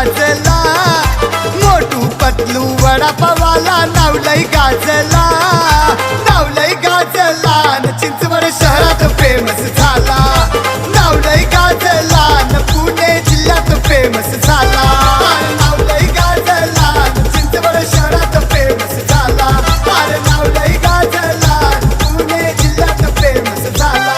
गाजला, मोटू पतलू वडापावाला नाव लय गाजला, नाव लय गाजला न चिंचवड शहरात फेमस झाला, नाव लय गाजला न पुणे जिल्ह्यात फेमस झाला, नाव लय गाजला न चिंचवड शहरात फेमस झाला, नाव लय गाजला न पुणे जिल्ह्यात फेमस झाला.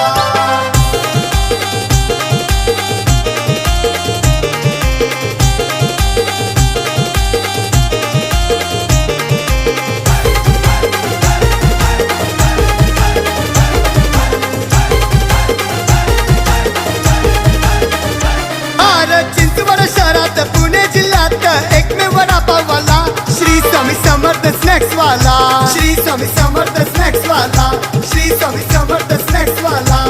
चिंचवड शहरात पुणे जिल्ह्यात एकमेव वडापाववाला श्री स्वामी समर्थ स्नॅक्स वाला, श्री स्वामी समर्थ स्नॅक्स वाला, श्री स्वामी समर्थ स्नॅक्स वाला.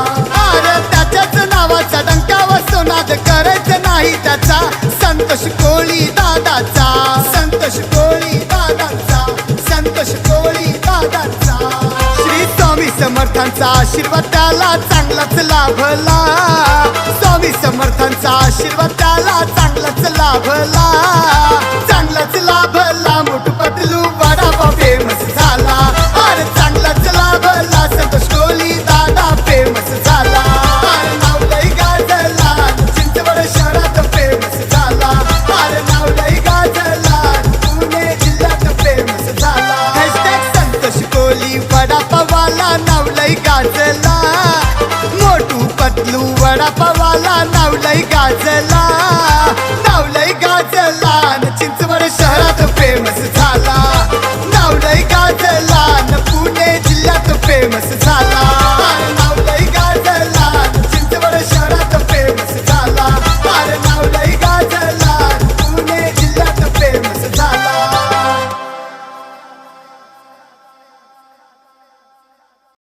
अरे त्याच्याच नावाचा डंका वाजतो नाद करायचं नाही त्याचा, संतोष कोळी दादाचा, संतोष कोळी दादाचा, संतोष कोळी दादाचा. श्री स्वामी समर्थांचा आशीर्वाद त्याला चांगलाच लाभला, स्वामी समर्थांचा आशीर्वाद त्याला चांगलाच लाभला, चांगलाच लाभला. मोठू पतलू वडापाव फेमस झाला, अरे चांगलाच लाभला. संतोष कोळी दादा फेमस झाला, नाव लय गाजला चिंचवड शहरात फेमस झाला, अरे नाव लय गाजला पुणे जिल्ह्यात फेमस झाला. हॅशटॅग संतोष कोळी वडापावाला नाव लय गाजला, मोटू पतलू वडापावाला नाव लय गाजला,